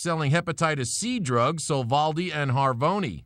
top-selling hepatitis C drugs, Sovaldi and Harvoni.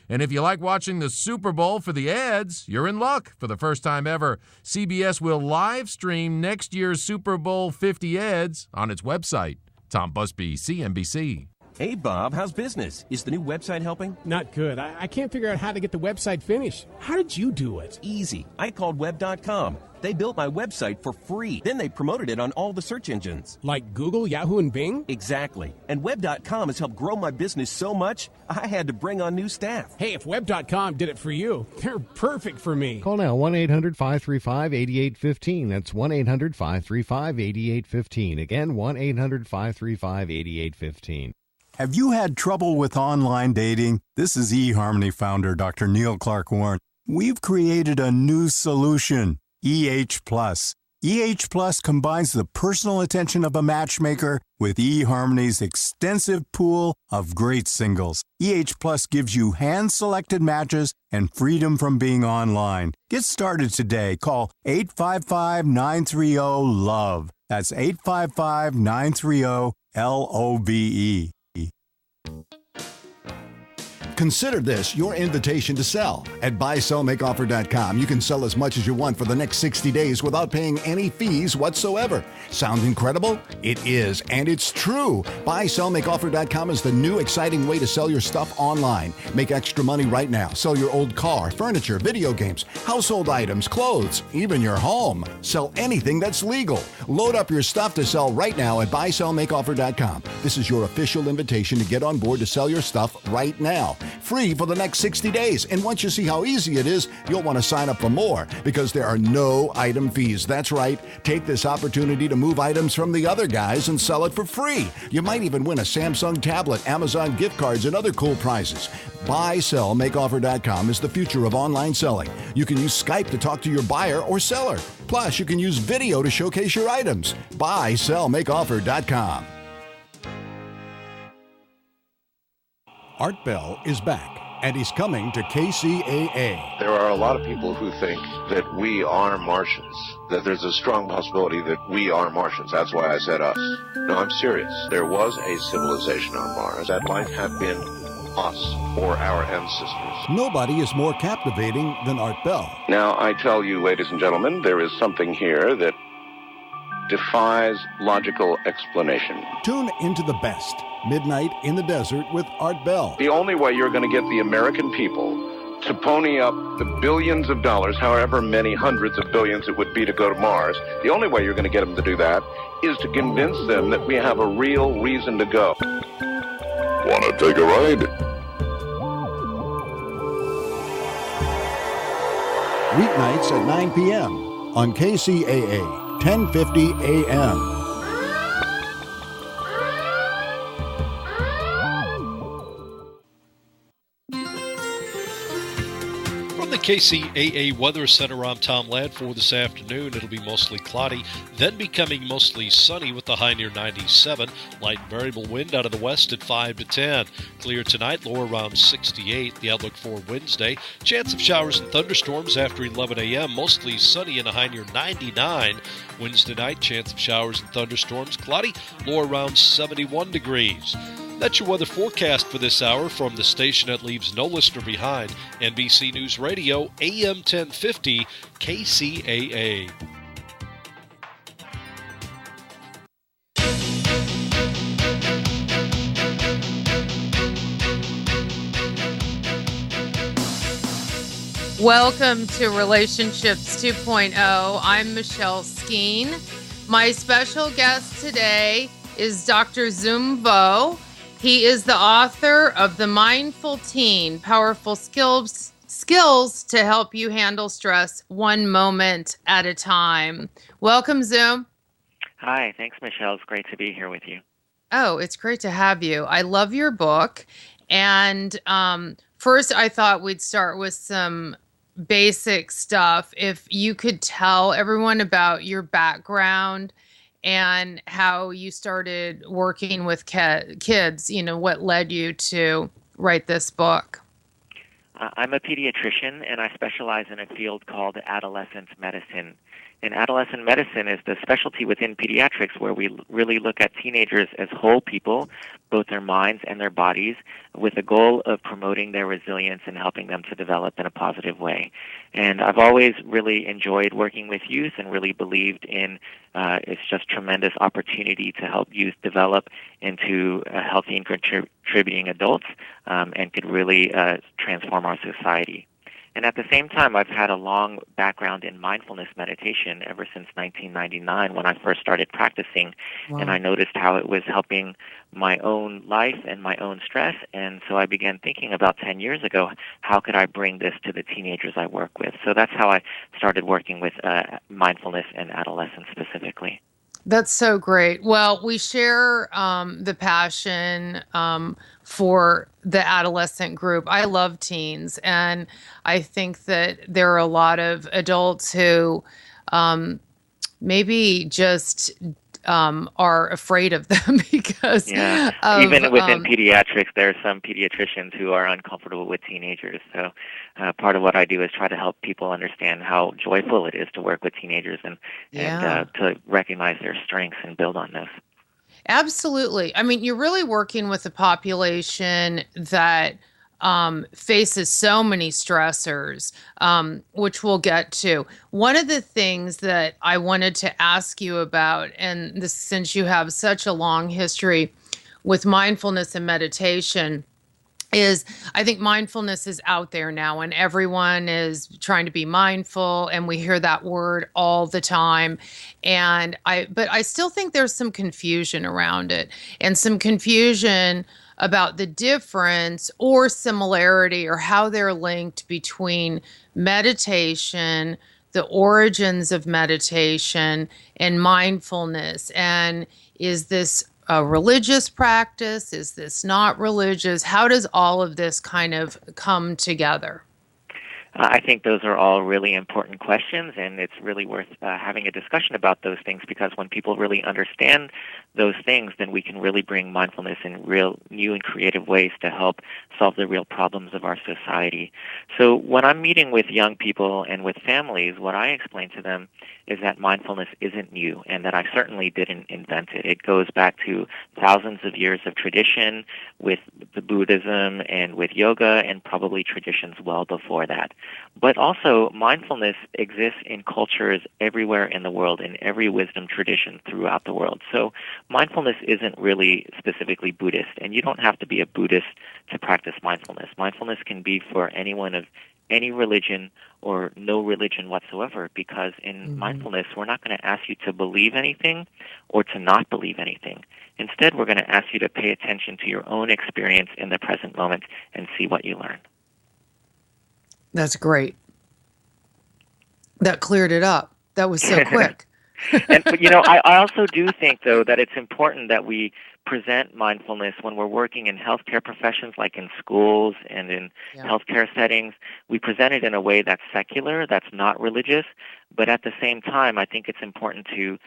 And if you like watching the Super Bowl for the ads, you're in luck. For the first time ever, CBS will live stream next year's Super Bowl 50 ads on its website. Tom Busby, CNBC. Hey, Bob, how's business? Is the new website helping? Not good. I can't figure out how to get the website finished. How did you do it? Easy. I called Web.com. They built my website for free. Then they promoted it on all the search engines. Like Google, Yahoo, and Bing? Exactly. And Web.com has helped grow my business so much, I had to bring on new staff. Hey, if Web.com did it for you, they're perfect for me. Call now, 1-800-535-8815. That's 1-800-535-8815. Again, 1-800-535-8815. Have you had trouble with online dating? This is eHarmony founder Dr. Neil Clark Warren. We've created a new solution, EH+. EH Plus combines the personal attention of a matchmaker with eHarmony's extensive pool of great singles. EH Plus gives you hand-selected matches and freedom from being online. Get started today. Call 855-930-LOVE. That's 855-930-LOVE. Consider this your invitation to sell. At buysellmakeoffer.com, you can sell as much as you want for the next 60 days without paying any fees whatsoever. Sound incredible? It is, and it's true. Buysellmakeoffer.com is the new exciting way to sell your stuff online. Make extra money right now. Sell your old car, furniture, video games, household items, clothes, even your home. Sell anything that's legal. Load up your stuff to sell right now at buysellmakeoffer.com. This is your official invitation to get on board to sell your stuff right now. Free for the next 60 days. And once you see how easy it is, you'll want to sign up for more because there are no item fees. That's right. Take this opportunity to move items from the other guys and sell it for free. You might even win a Samsung tablet, Amazon gift cards, and other cool prizes. BuySellMakeOffer.com is the future of online selling. You can use Skype to talk to your buyer or seller. Plus, you can use video to showcase your items. BuySellMakeOffer.com. Art Bell is back, and he's coming to KCAA. There are a lot of people who think that we are Martians, that there's a strong possibility that we are Martians. That's why I said us. No, I'm serious. There was a civilization on Mars. That life had been us or our ancestors. Nobody is more captivating than Art Bell. Now, I tell you, ladies and gentlemen, there is something here that defies logical explanation. Tune into the best. Midnight in the Desert with Art Bell. The only way you're going to get the American people to pony up the billions of dollars, however many hundreds of billions it would be to go to Mars, the only way you're going to get them to do that is to convince them that we have a real reason to go. Want to take a ride? Weeknights at 9 p.m. on KCAA, 1050 a.m. KCAA Weather Center, I'm Tom Ladd. For this afternoon, it'll be mostly cloudy, then becoming mostly sunny with the high near 97. Light variable wind out of the west at 5 to 10. Clear tonight, low around 68. The outlook for Wednesday, chance of showers and thunderstorms after 11 a.m. Mostly sunny and a high near 99. Wednesday night, chance of showers and thunderstorms, cloudy, low around 71 degrees. That's your weather forecast for this hour from the station that leaves no listener behind, NBC News Radio, AM 1050, KCAA. Welcome to Relationships 2.0. I'm Michelle Skeen. My special guest today is Dr. Zoom Vo. He is the author of The Mindful Teen, Powerful Skills to Help You Handle Stress One Moment at a Time. Welcome, Zoom. Hi, thanks, Michelle. It's great to be here with you. Oh, it's great to have you. I love your book. And first, I thought we'd start with some basic stuff. If you could tell everyone about your background and how you started working with kids, you know, what led you to write this book? I'm a pediatrician, and I specialize in a field called adolescent medicine. in adolescent medicine is the specialty within pediatrics where we really look at teenagers as whole people, both their minds and their bodies, with the goal of promoting their resilience and helping them to develop in a positive way. And I've always really enjoyed working with youth and really believed in it's just tremendous opportunity to help youth develop into healthy and contributing adults and could really transform our society. And at the same time, I've had a long background in mindfulness meditation ever since 1999 when I first started practicing. Wow. And I noticed how it was helping my own life and my own stress. And so I began thinking about 10 years ago, how could I bring this to the teenagers I work with? So that's how I started working with mindfulness and adolescents specifically. That's so great. Well, we share the passion for the adolescent group. I love teens, and I think that there are a lot of adults who maybe just are afraid of them because even within pediatrics, there are some pediatricians who are uncomfortable with teenagers. So part of what I do is try to help people understand how joyful it is to work with teenagers and to recognize their strengths and build on those. Absolutely. I mean, you're really working with a population that faces so many stressors, which we'll get to. One of the things that I wanted to ask you about, and this, since you have such a long history with mindfulness and meditation, is I think mindfulness is out there now and everyone is trying to be mindful, and we hear that word all the time. But I still think there's some confusion around it, and some confusion about the difference or similarity or how they're linked between meditation, the origins of meditation, and mindfulness. And is this a religious practice? Is this not religious? How does all of this kind of come together? I think those are all really important questions, and it's really worth having a discussion about those things, because when people really understand those things, then we can really bring mindfulness in real new and creative ways to help solve the real problems of our society. So when I'm meeting with young people and with families, what I explain to them is that mindfulness isn't new and that I certainly didn't invent it. It goes back to thousands of years of tradition with the Buddhism and with yoga, and probably traditions well before that. But also, mindfulness exists in cultures everywhere in the world, in every wisdom tradition throughout the world. So mindfulness isn't really specifically Buddhist, and you don't have to be a Buddhist to practice mindfulness. Mindfulness can be for anyone of any religion or no religion whatsoever, because in mindfulness, we're not going to ask you to believe anything or to not believe anything. Instead, we're going to ask you to pay attention to your own experience in the present moment and see what you learn. That's great. That cleared it up. That was so quick. But, you know, I also do think, though, that it's important that we present mindfulness when we're working in healthcare professions, like in schools and in healthcare settings. We present it in a way that's secular, that's not religious, but at the same time, I think it's important to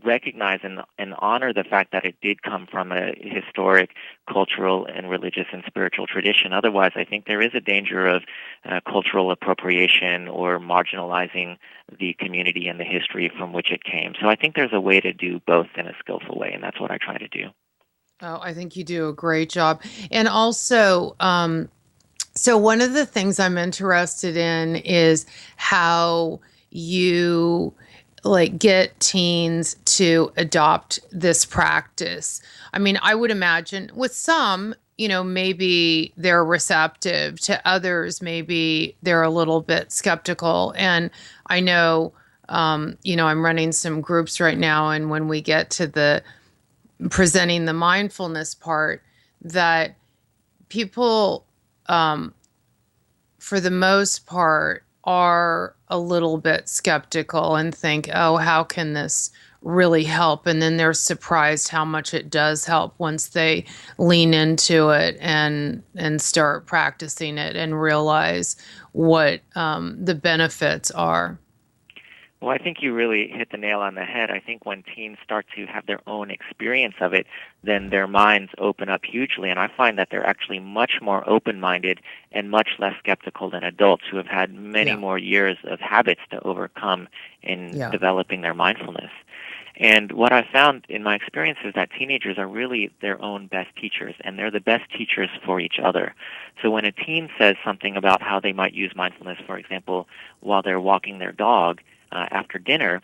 recognize and honor the fact that it did come from a historic, cultural, and religious and spiritual tradition. Otherwise, I think there is a danger of cultural appropriation or marginalizing the community and the history from which it came. So I think there's a way to do both in a skillful way, and that's what I try to do. Oh, I think you do a great job. And also, so one of the things I'm interested in is how you get teens to adopt this practice. I mean, I would imagine with some, maybe they're receptive. To others, maybe they're a little bit skeptical. And I know, I'm running some groups right now, and when we get to the presenting the mindfulness part, that people, for the most part, are a little bit skeptical and think, oh, how can this really help? And then they're surprised how much it does help once they lean into it and start practicing it and realize what the benefits are. Well, I think you really hit the nail on the head. I think when teens start to have their own experience of it, then their minds open up hugely. And I find that they're actually much more open-minded and much less skeptical than adults who have had many more years of habits to overcome in developing their mindfulness. And what I found in my experience is that teenagers are really their own best teachers, and they're the best teachers for each other. So when a teen says something about how they might use mindfulness, for example, while they're walking their dog, after dinner,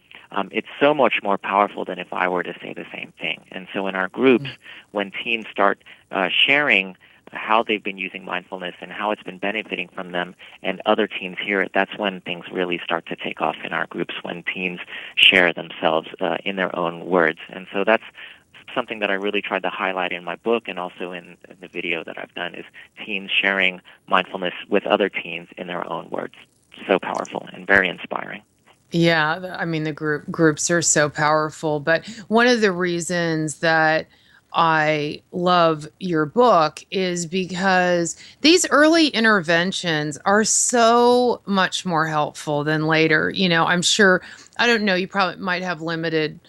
it's so much more powerful than if I were to say the same thing. And so in our groups, when teens start sharing how they've been using mindfulness and how it's been benefiting from them, and other teens hear it, that's when things really start to take off in our groups, when teens share themselves in their own words. And so that's something that I really tried to highlight in my book and also in the video that I've done, is teens sharing mindfulness with other teens in their own words. So powerful and very inspiring. Yeah, I mean, the groups are so powerful. But one of the reasons that I love your book is because these early interventions are so much more helpful than later. You know, I'm sure, I don't know, you probably might have limited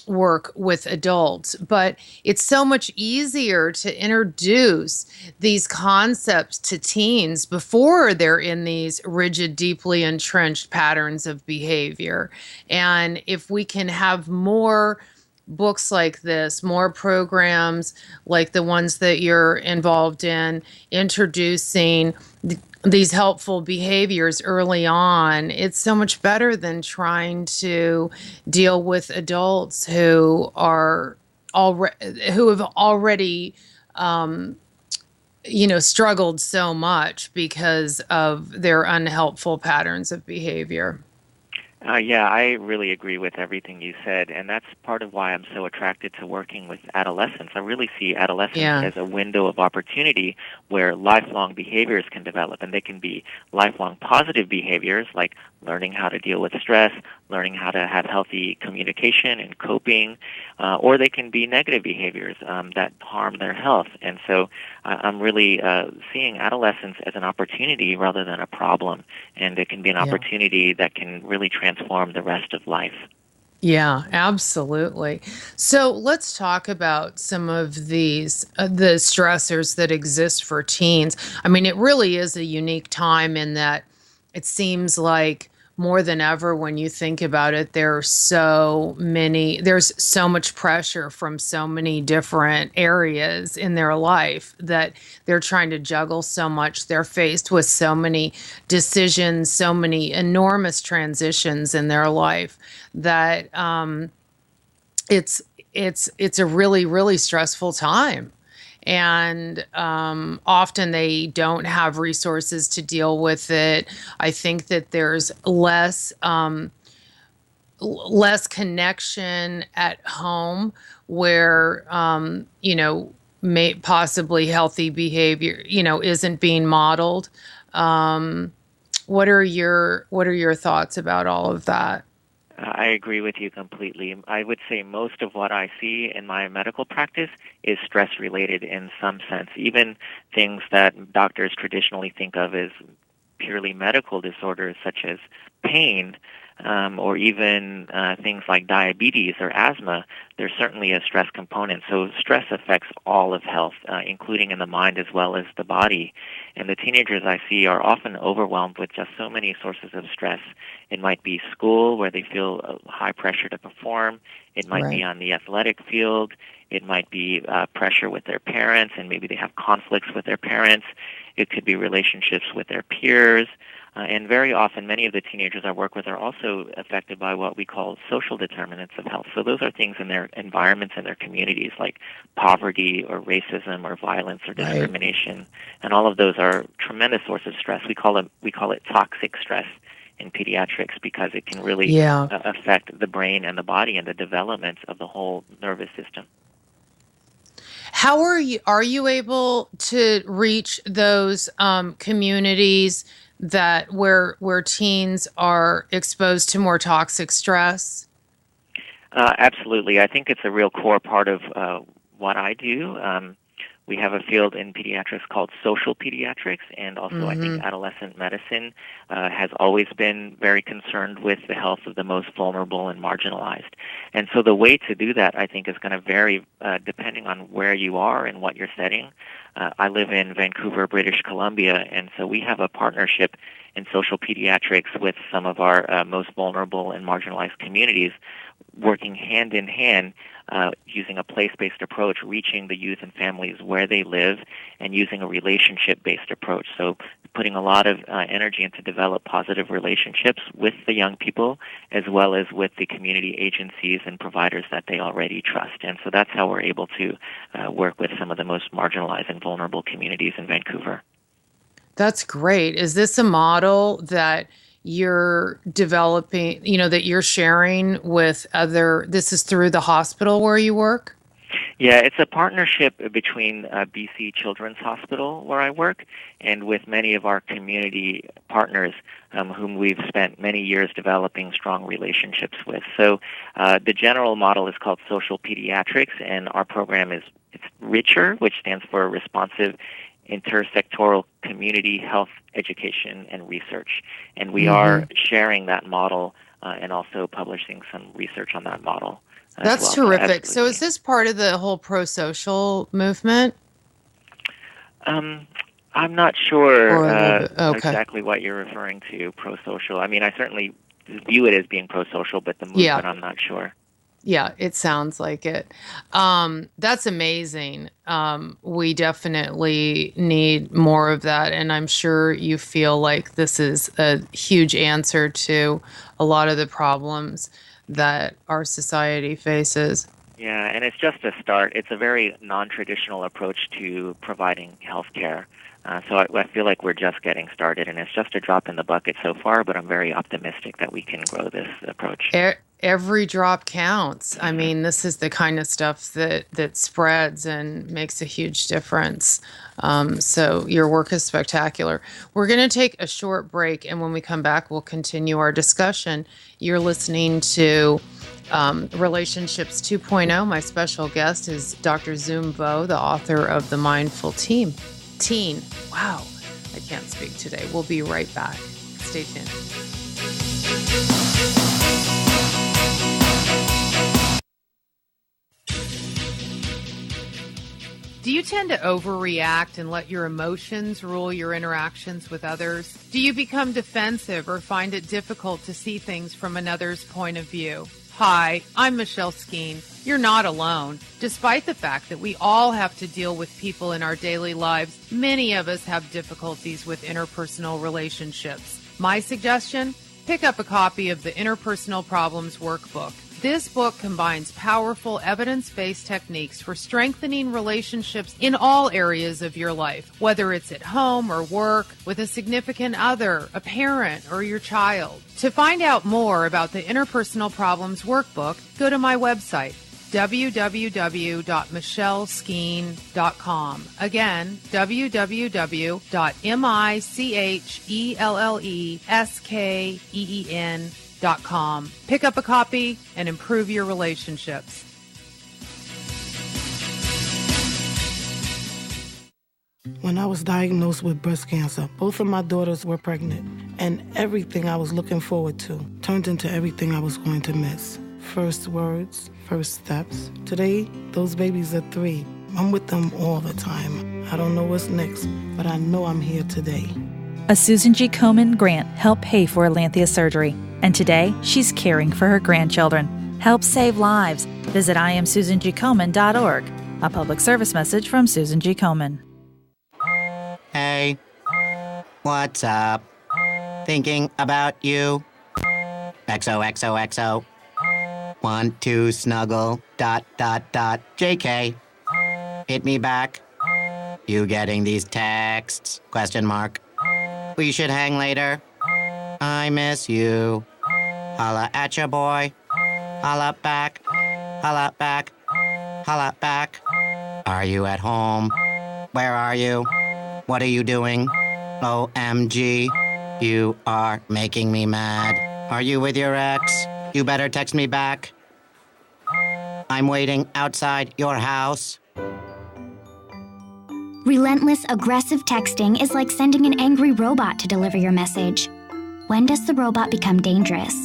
work with adults, but it's so much easier to introduce these concepts to teens before they're in these rigid, deeply entrenched patterns of behavior. And if we can have more books like this, more programs like the ones that you're involved in, introducing these helpful behaviors early on, it's so much better than trying to deal with adults who are who have already struggled so much because of their unhelpful patterns of behavior. Yeah, I really agree with everything you said, and that's part of why I'm so attracted to working with adolescents. I really see adolescence as a window of opportunity where lifelong behaviors can develop, and they can be lifelong positive behaviors like learning how to deal with stress, learning how to have healthy communication and coping, or they can be negative behaviors that harm their health. And so I'm really seeing adolescence as an opportunity rather than a problem, and it can be an opportunity that can really transform the rest of life. Yeah, absolutely. So let's talk about some of these, the stressors that exist for teens. I mean, it really is a unique time in that it seems like more than ever, when you think about it, there's so much pressure from so many different areas in their life that they're trying to juggle so much. They're faced with so many decisions, so many enormous transitions in their life that it's a really, really stressful time. And often they don't have resources to deal with it. I think that there's less connection at home where may possibly healthy behavior isn't being modeled. What are your thoughts about all of that? I agree with you completely. I would say most of what I see in my medical practice is stress-related in some sense. Even things that doctors traditionally think of as purely medical disorders, such as pain, or even things like diabetes or asthma, there's certainly a stress component. So stress affects all of health, including in the mind as well as the body. And the teenagers I see are often overwhelmed with just so many sources of stress. It might be school, where they feel high pressure to perform. It might be on the athletic field. It might be pressure with their parents, and maybe they have conflicts with their parents. It could be relationships with their peers. And very often, many of the teenagers I work with are also affected by what we call social determinants of health. So those are things in their environments and their communities, like poverty or racism or violence or discrimination. And all of those are tremendous sources of stress. We call it toxic stress in pediatrics because it can really affect the brain and the body and the development of the whole nervous system. How are you able to reach those communities that where teens are exposed to more toxic stress? Absolutely. I think it's a real core part of what I do. We have a field in pediatrics called social pediatrics, and also I think adolescent medicine has always been very concerned with the health of the most vulnerable and marginalized. And so the way to do that, I think, is going to vary depending on where you are and what you're setting. I live in Vancouver, British Columbia, and so we have a partnership in social pediatrics with some of our most vulnerable and marginalized communities, working hand in hand, using a place-based approach, reaching the youth and families where they live, and using a relationship-based approach. So putting a lot of energy into develop positive relationships with the young people, as well as with the community agencies and providers that they already trust. And so that's how we're able to work with some of the most marginalized and vulnerable communities in Vancouver. That's great. Is this a model that you're developing, that you're sharing with this is through the hospital where you work? Yeah, it's a partnership between BC Children's Hospital, where I work, and with many of our community partners whom we've spent many years developing strong relationships with. So the general model is called social pediatrics, and our program it's RICHER, which stands for Responsive Intersectoral Community Health Education and Research. And we are sharing that model and also publishing some research on that model. That's terrific. So is this part of the whole pro-social movement? I'm not sure exactly what you're referring to, pro-social. I mean, I certainly view it as being pro-social, but the movement, I'm not sure. Yeah, it sounds like it. That's amazing. We definitely need more of that. And I'm sure you feel like this is a huge answer to a lot of the problems that our society faces. Yeah, and it's just a start. It's a very non-traditional approach to providing health care. So I feel like we're just getting started, and it's just a drop in the bucket so far, but I'm very optimistic that we can grow this approach. Every drop counts. I mean, this is the kind of stuff that spreads and makes a huge difference. So your work is spectacular. We're going to take a short break, and when we come back, we'll continue our discussion. You're listening to Relationships 2.0. My special guest is Dr. Zoom Vo, the author of The Mindful Teen. Wow, I can't speak today. We'll be right back. Stay tuned. Do you tend to overreact and let your emotions rule your interactions with others? Do you become defensive or find it difficult to see things from another's point of view? Hi, I'm Michelle Skeen. You're not alone. Despite the fact that we all have to deal with people in our daily lives, many of us have difficulties with interpersonal relationships. My suggestion? Pick up a copy of the Interpersonal Problems Workbook. This book combines powerful evidence-based techniques for strengthening relationships in all areas of your life, whether it's at home or work, with a significant other, a parent, or your child. To find out more about the Interpersonal Problems Workbook, go to my website, www.michelleskeen.com. Again, www.michelleskeen.com. Pick up a copy and improve your relationships. When I was diagnosed with breast cancer, both of my daughters were pregnant, and everything I was looking forward to turned into everything I was going to miss. First words, first steps. Today, those babies are 3. I'm with them all the time. I don't know what's next, but I know I'm here today. A Susan G. Komen grant helped pay for Alanthia's surgery, and today she's caring for her grandchildren. Help save lives. Visit IamSusanGKomen.org. A public service message from Susan G. Komen. Hey, what's up? Thinking about you. XOXOXO. Want to snuggle. ... JK. Hit me back. You getting these texts? ? We should hang later. I miss you. Holla at ya, boy. Holla back. Holla back. Holla back. Are you at home? Where are you? What are you doing? OMG. You are making me mad. Are you with your ex? You better text me back. I'm waiting outside your house. Relentless, aggressive texting is like sending an angry robot to deliver your message. When does the robot become dangerous?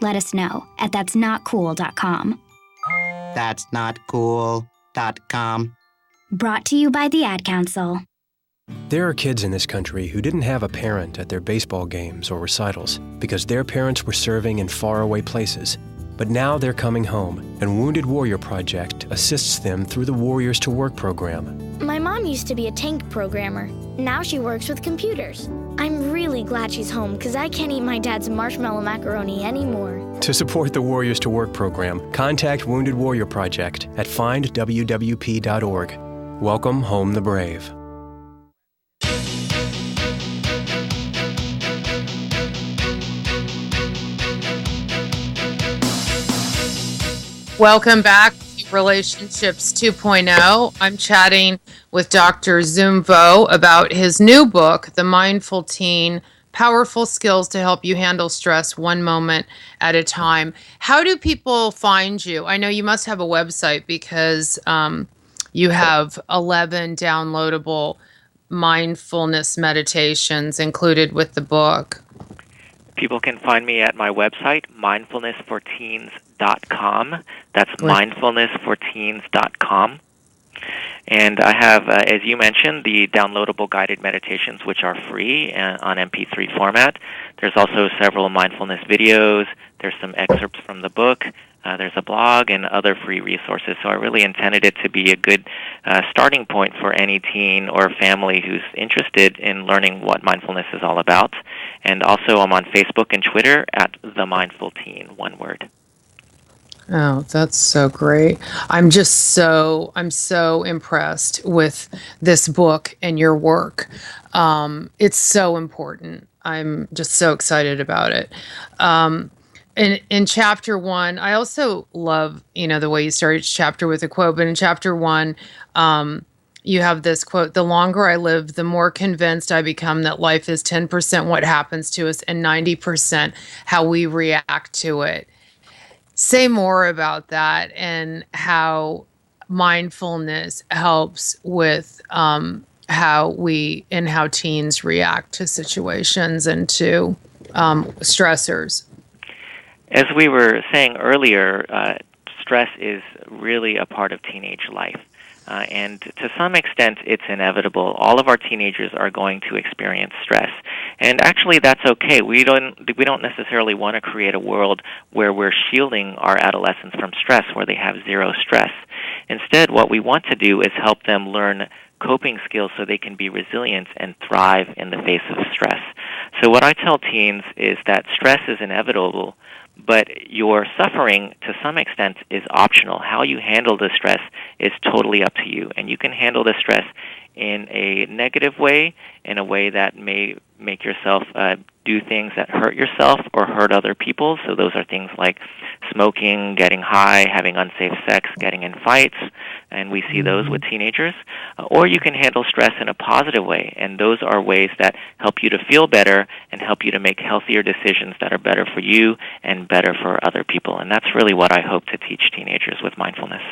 Let us know at that'snotcool.com. That'snotcool.com. Brought to you by the Ad Council. There are kids in this country who didn't have a parent at their baseball games or recitals because their parents were serving in faraway places. But now they're coming home, and Wounded Warrior Project assists them through the Warriors to Work program. My mom used to be a tank programmer. Now she works with computers. I'm really glad she's home because I can't eat my dad's marshmallow macaroni anymore. To support the Warriors to Work program, contact Wounded Warrior Project at findwwp.org. Welcome home the brave. Welcome back to Relationships 2.0. I'm chatting with Dr. Zoom Vo about his new book, The Mindful Teen, Powerful Skills to Help You Handle Stress One Moment at a Time. How do people find you? I know you must have a website because you have 11 downloadable mindfulness meditations included with the book. People can find me at my website, mindfulnessforteens.com. That's mindfulnessforteens.com. And I have, as you mentioned, the downloadable guided meditations, which are free on MP3 format. There's also several mindfulness videos. There's some excerpts from the book. There's a blog and other free resources. So I really intended it to be a good starting point for any teen or family who's interested in learning what mindfulness is all about. And also I'm on Facebook and Twitter at The Mindful Teen, one word. Oh, that's so great. I'm so impressed with this book and your work. It's so important. I'm just so excited about it. In chapter 1, I also love, the way you started each chapter with a quote, but in chapter 1, you have this quote: "The longer I live, the more convinced I become that life is 10% what happens to us and 90% how we react to it." Say more about that and how mindfulness helps with how teens react to situations and to stressors. As we were saying earlier, stress is really a part of teenage life. And to some extent, it's inevitable. All of our teenagers are going to experience stress. And actually, that's okay. We don't necessarily want to create a world where we're shielding our adolescents from stress, where they have zero stress. Instead, what we want to do is help them learn coping skills so they can be resilient and thrive in the face of stress. So what I tell teens is that stress is inevitable, but your suffering, to some extent, is optional. How you handle the stress is totally up to you. And you can handle the stress in a negative way, in a way that may make yourself do things that hurt yourself or hurt other people. So those are things like smoking, getting high, having unsafe sex, getting in fights, and we see those with teenagers. Or you can handle stress in a positive way, and those are ways that help you to feel better and help you to make healthier decisions that are better for you and better for other people. And that's really what I hope to teach teenagers with mindfulness.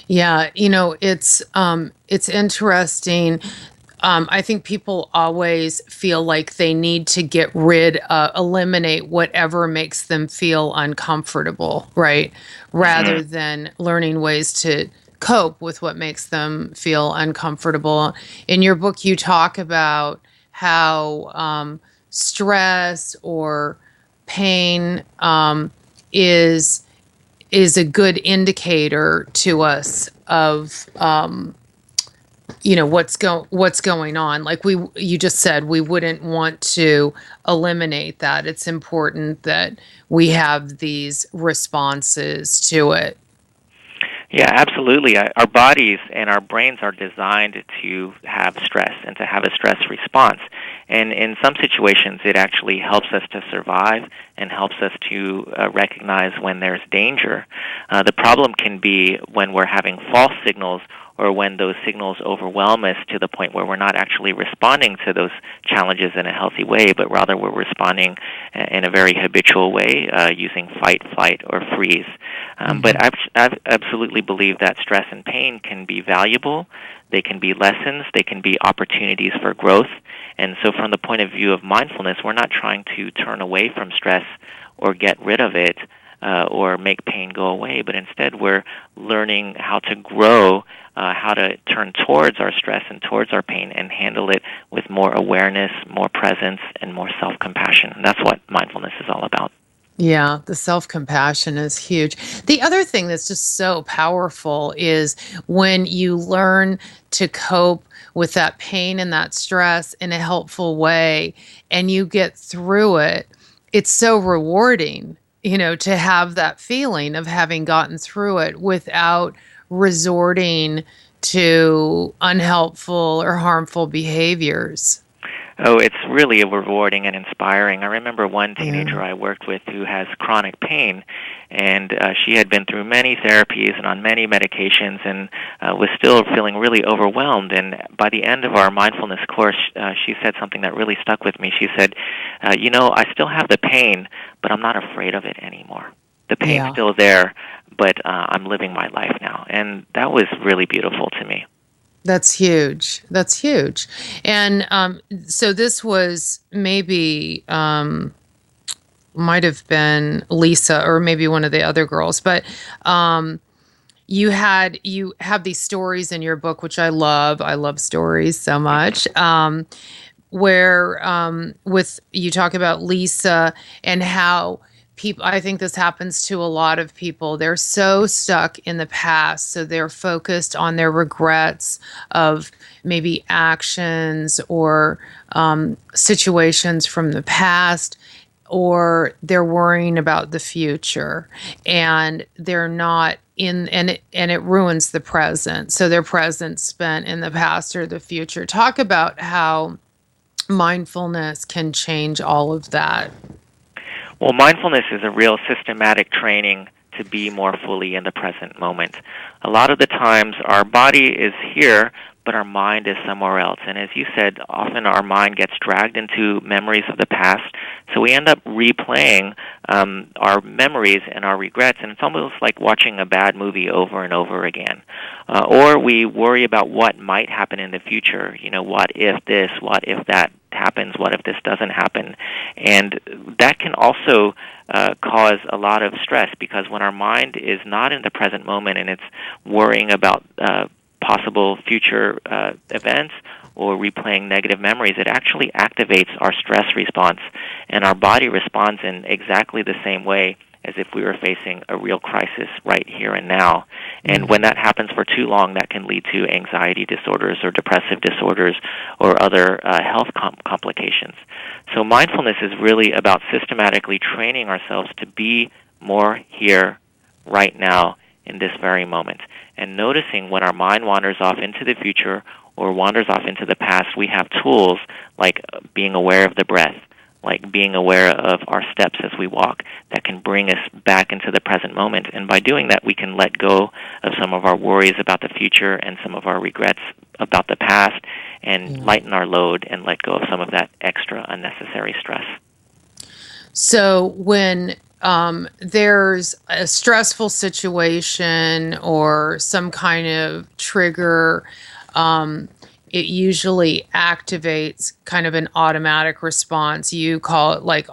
Yeah, it's interesting. I think people always feel like they need to eliminate whatever makes them feel uncomfortable, right? Rather than learning ways to cope with what makes them feel uncomfortable. In your book, you talk about how stress or pain is a good indicator to us of what's going on. Like you just said, we wouldn't want to eliminate that. It's important that we have these responses to it. Yeah, absolutely. Our bodies and our brains are designed to have stress and to have a stress response. And in some situations, it actually helps us to survive and helps us to recognize when there's danger. The problem can be when we're having false signals or when those signals overwhelm us to the point where we're not actually responding to those challenges in a healthy way, but rather we're responding in a very habitual way using fight, flight, or freeze. But I absolutely believe that stress and pain can be valuable. They can be lessons. They can be opportunities for growth. And so from the point of view of mindfulness, we're not trying to turn away from stress or get rid of it or make pain go away, but instead we're learning how to grow, how to turn towards our stress and towards our pain and handle it with more awareness, more presence, and more self-compassion. That's what mindfulness is all about. Yeah, the self-compassion is huge. The other thing that's just so powerful is when you learn to cope with that pain and that stress in a helpful way and you get through it, it's so rewarding, to have that feeling of having gotten through it without resorting to unhelpful or harmful behaviors. Oh, it's really rewarding and inspiring. I remember one teenager I worked with who has chronic pain, and she had been through many therapies and on many medications and was still feeling really overwhelmed. And by the end of our mindfulness course, she said something that really stuck with me. She said, I still have the pain, but I'm not afraid of it anymore. The pain's still there, but I'm living my life now. And that was really beautiful to me. That's huge. That's huge. And so this was maybe, might have been Lisa or maybe one of the other girls, but you have these stories in your book, which I love. I love stories so much. Where with you talk about Lisa and how people, I think this happens to a lot of people. They're so stuck in the past, so they're focused on their regrets of maybe actions or situations from the past, or they're worrying about the future, and they're not in, and it ruins the present. So their present spent in the past or the future. Talk about how mindfulness can change all of that. Well, mindfulness is a real systematic training to be more fully in the present moment. A lot of the times our body is here, but our mind is somewhere else. And as you said, often our mind gets dragged into memories of the past, so we end up replaying our memories and our regrets, and it's almost like watching a bad movie over and over again. Or we worry about what might happen in the future. What if this, what if that happens, what if this doesn't happen? And that can also cause a lot of stress, because when our mind is not in the present moment and it's worrying about possible future events or replaying negative memories, it actually activates our stress response, and our body responds in exactly the same way as if we were facing a real crisis right here and now. And when that happens for too long, that can lead to anxiety disorders or depressive disorders or other health complications. So mindfulness is really about systematically training ourselves to be more here right now in this very moment. And noticing when our mind wanders off into the future or wanders off into the past, we have tools like being aware of the breath, like being aware of our steps as we walk, that can bring us back into the present moment. And by doing that, we can let go of some of our worries about the future and some of our regrets about the past and lighten our load and let go of some of that extra unnecessary stress. So when there's a stressful situation or some kind of trigger, it usually activates kind of an automatic response. You call it like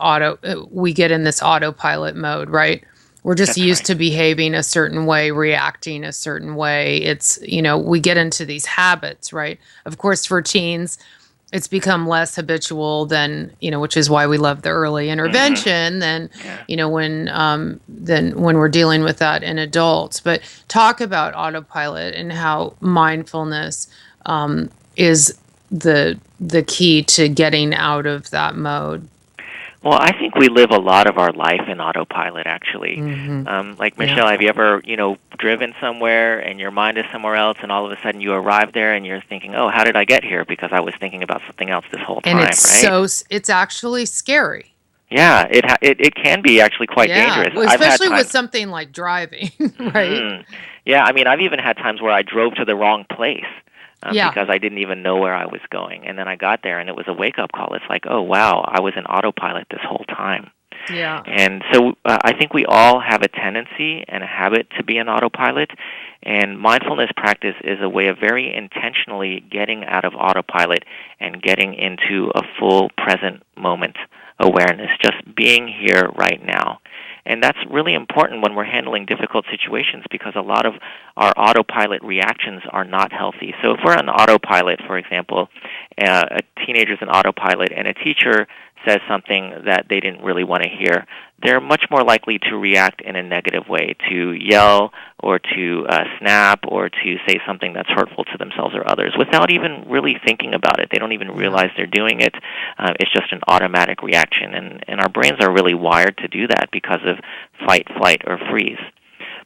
we get in this autopilot mode, right? We're just used to behaving a certain way, reacting a certain way. It's, we get into these habits, right? Of course, for teens, it's become less habitual than, which is why we love the early intervention than when we're dealing with that in adults. But talk about autopilot and how mindfulness is the key to getting out of that mode. Well, I think we live a lot of our life in autopilot, actually. Like, Michelle, have you ever, driven somewhere and your mind is somewhere else, and all of a sudden you arrive there and you're thinking, oh, how did I get here? Because I was thinking about something else this whole time, and it's right? it's actually scary. Yeah, it can be actually quite dangerous. Well, especially with something like driving, right? Yeah, I mean, I've even had times where I drove to the wrong place because I didn't even know where I was going. And then I got there, and it was a wake-up call. It's like, oh, wow, I was in autopilot this whole time. Yeah. And so I think we all have a tendency and a habit to be an autopilot, and mindfulness practice is a way of very intentionally getting out of autopilot and getting into a full present moment awareness, just being here right now. And that's really important when we're handling difficult situations because a lot of our autopilot reactions are not healthy. So if we're on autopilot, for example, a teenager's an autopilot and a teacher says something that they didn't really want to hear, they're much more likely to react in a negative way, to yell or to snap or to say something that's hurtful to themselves or others without even really thinking about it. They don't even realize they're doing it. It's just an automatic reaction. And our brains are really wired to do that because of fight, flight, or freeze.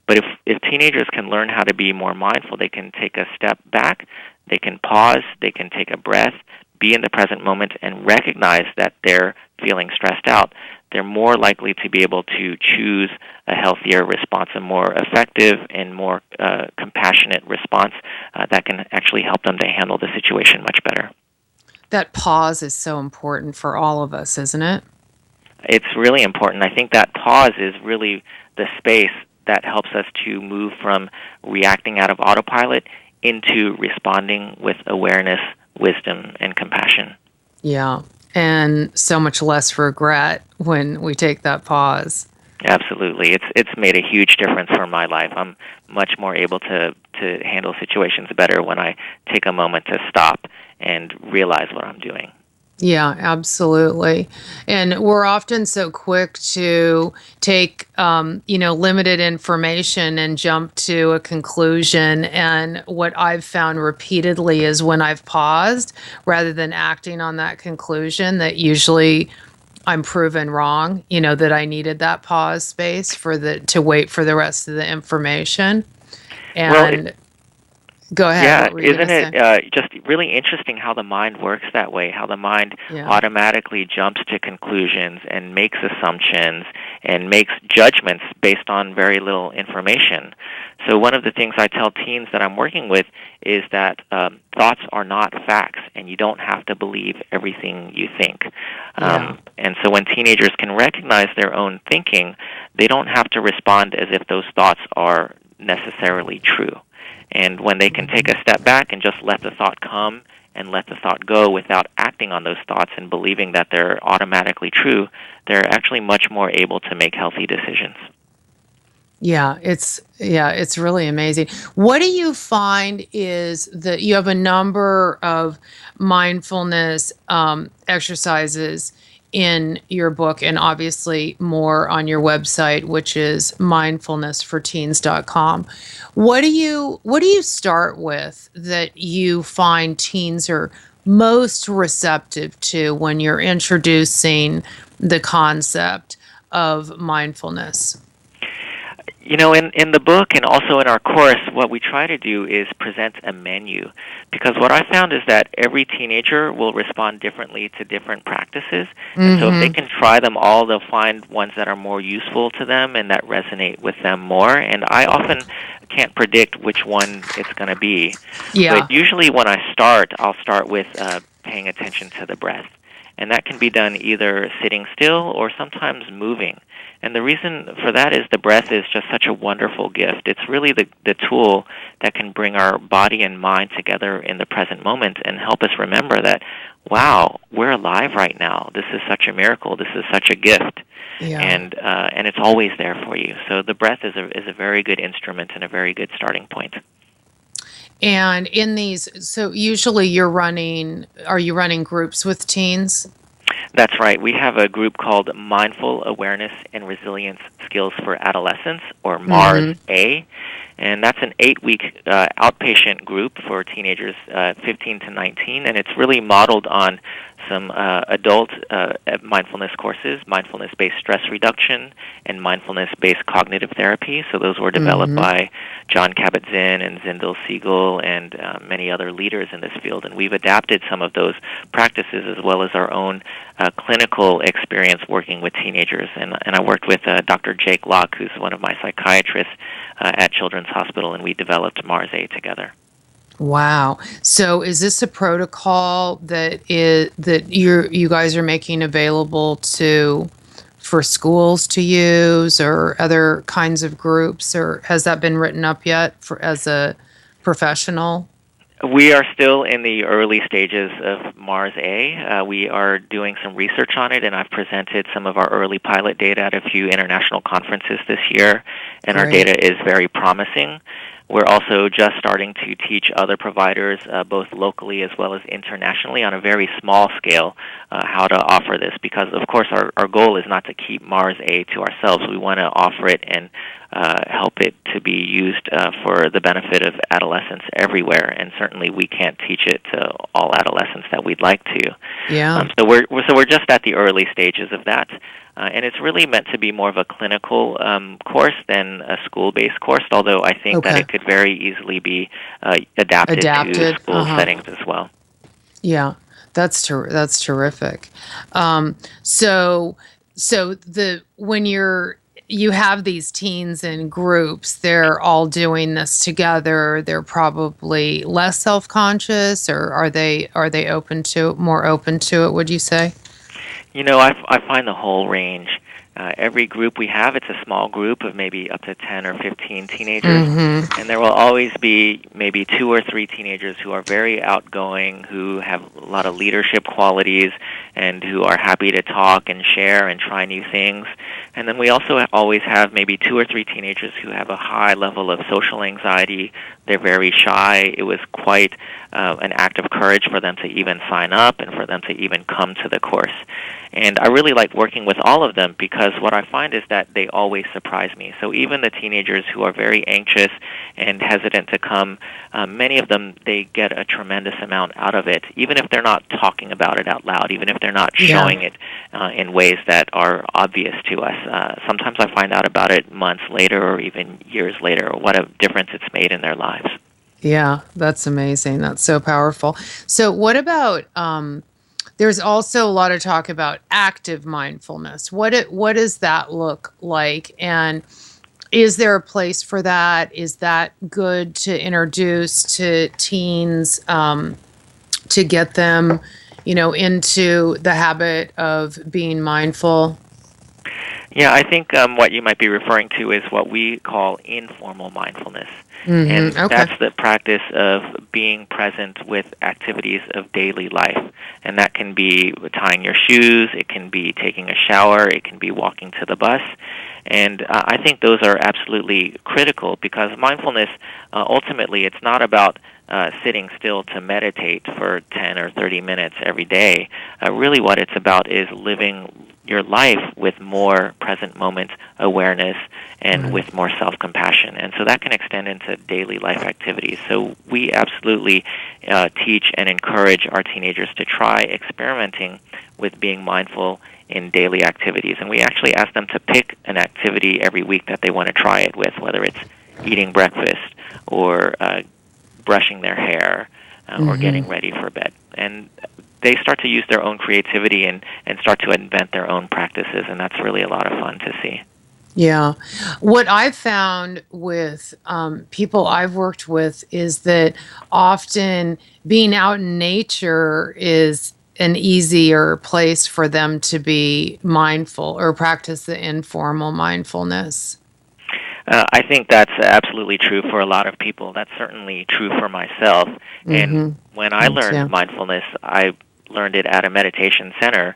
But if teenagers can learn how to be more mindful, they can take a step back, they can pause, they can take a breath, be in the present moment, and recognize that they're feeling stressed out, they're more likely to be able to choose a healthier response, a more effective and more compassionate response that can actually help them to handle the situation much better. That pause is so important for all of us, isn't it? It's really important. I think that pause is really the space that helps us to move from reacting out of autopilot into responding with awareness, wisdom, and compassion. Yeah, and so much less regret when we take that pause. Absolutely. It's made a huge difference for my life. I'm much more able to handle situations better when I take a moment to stop and realize what I'm doing. Yeah, absolutely. And we're often so quick to take, limited information and jump to a conclusion. And what I've found repeatedly is when I've paused, rather than acting on that conclusion, that usually I'm proven wrong, that I needed that pause space to wait for the rest of the information. And go ahead. Yeah, isn't it just really interesting how the mind works that way, how the mind automatically jumps to conclusions and makes assumptions and makes judgments based on very little information. So one of the things I tell teens that I'm working with is that thoughts are not facts, and you don't have to believe everything you think. And so when teenagers can recognize their own thinking, they don't have to respond as if those thoughts are necessarily true. And when they can take a step back and just let the thought come and let the thought go without acting on those thoughts and believing that they're automatically true, they're actually much more able to make healthy decisions. Yeah, it's really amazing. What do you find is that you have a number of mindfulness exercises in your book, and obviously more on your website, which is mindfulnessforteens.com. What do you start with that you find teens are most receptive to when you're introducing the concept of mindfulness? In the book and also in our course, what we try to do is present a menu, because what I found is that every teenager will respond differently to different practices. And so if they can try them all, they'll find ones that are more useful to them and that resonate with them more. And I often can't predict which one it's going to be. Yeah. But usually when I'll start with paying attention to the breath. And that can be done either sitting still or sometimes moving. And the reason for that is the breath is just such a wonderful gift. It's really the tool that can bring our body and mind together in the present moment and help us remember that, wow, we're alive right now. This is such a miracle. This is such a gift. Yeah. And it's always there for you. So the breath is a very good instrument and a very good starting point. And in these, so usually are you running groups with teens? That's right. We have a group called Mindful Awareness and Resilience Skills for Adolescents, or MARS-A, and that's an 8-week outpatient group for teenagers 15 to 19, and it's really modeled on some adult mindfulness courses, mindfulness-based stress reduction, and mindfulness-based cognitive therapy. So those were developed by John Kabat-Zinn and Zindel Siegel and many other leaders in this field. And we've adapted some of those practices as well as our own clinical experience working with teenagers. And I worked with Dr. Jake Locke, who's one of my psychiatrists at Children's Hospital, and we developed Mars-A together. Wow. So is this a protocol that you guys are making available for schools to use or other kinds of groups, or has that been written up yet as a professional? We are still in the early stages of Mars-A. We are doing some research on it, and I've presented some of our early pilot data at a few international conferences this year, and our data is very promising. We're also just starting to teach other providers, both locally as well as internationally, on a very small scale, how to offer this. Because, of course, our goal is not to keep Mars-A to ourselves. We want to offer it and help it to be used for the benefit of adolescents everywhere. And certainly, we can't teach it to all adolescents that we'd like to. Yeah. So we're just at the early stages of that. And it's really meant to be more of a clinical course than a school-based course, although I think that it could very easily be adapted to school settings as well. Yeah, that's terrific. So when you have these teens in groups, they're all doing this together. They're probably less self-conscious, or are they more open to it? Would you say? You know, I find the whole range. Every group we have, it's a small group of maybe up to 10 or 15 teenagers, and there will always be maybe 2 or 3 teenagers who are very outgoing, who have a lot of leadership qualities, and who are happy to talk and share and try new things. And then we also always have maybe 2 or 3 teenagers who have a high level of social anxiety. They're very shy. It was quite an act of courage for them to even sign up and for them to even come to the course. And I really like working with all of them because what I find is that they always surprise me. So even the teenagers who are very anxious and hesitant to come, many of them, they get a tremendous amount out of it, even if they're not talking about it out loud, even if they're not showing it in ways that are obvious to us. Sometimes I find out about it months later or even years later, or what a difference it's made in their lives. Yeah, that's amazing. That's so powerful. So what about, there's also a lot of talk about active mindfulness. What does that look like? And is there a place for that? Is that good to introduce to teens to get them, into the habit of being mindful? Yeah, I think what you might be referring to is what we call informal mindfulness. And that's the practice of being present with activities of daily life. And that can be tying your shoes, it can be taking a shower, it can be walking to the bus. And I think those are absolutely critical because mindfulness, ultimately, it's not about sitting still to meditate for 10 or 30 minutes every day. Really what it's about is living your life with more present moment awareness and with more self-compassion. And so that can extend into daily life activities. So we absolutely teach and encourage our teenagers to try experimenting with being mindful in daily activities. And we actually ask them to pick an activity every week that they want to try it with, whether it's eating breakfast or brushing their hair or getting ready for bed. And they start to use their own creativity and start to invent their own practices, and that's really a lot of fun to see. Yeah. What I've found with people I've worked with is that often being out in nature is an easier place for them to be mindful or practice the informal mindfulness. I think that's absolutely true for a lot of people. That's certainly true for myself. And when I learned mindfulness, I learned it at a meditation center,